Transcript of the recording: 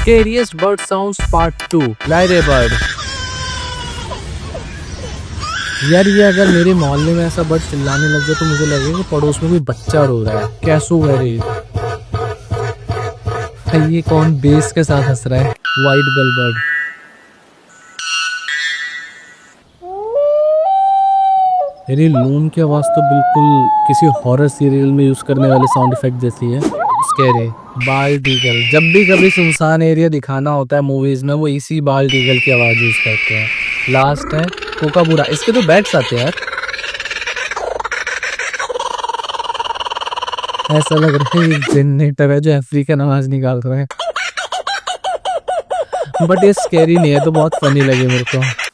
Scariest bird sounds part 2। लाई रे bird. यार ये अगर मेरे मोहल्ले में ऐसा बर्ड चिल्लाने लग जाए तो मुझे लगेगा कि पड़ोस में कोई बच्चा रो रहा है। कैसो वेरी। ये कौन बेस के साथ हंस रहा है? White bell bird. मेरी लून की आवाज तो बिल्कुल किसी हॉरर सीरियल में यूज करने वाले साउंड इफेक्ट जैसी है। स्कैरी। Bald eagle. जब भी कभी सुनसान एरिया दिखाना होता है मूवीज में, वो इसी बाल्ड ईगल की आवाज यूज करते हैं। लास्ट है कोकाबूरा। इसके तो बैट्स आते हैं यार। ऐसा लग रहा है ये जनरेटर है जो अफ्रीकन आवाज निकाल रहा है। बट ये स्कैरी नहीं है तो बहुत फनी लगे मेरे को।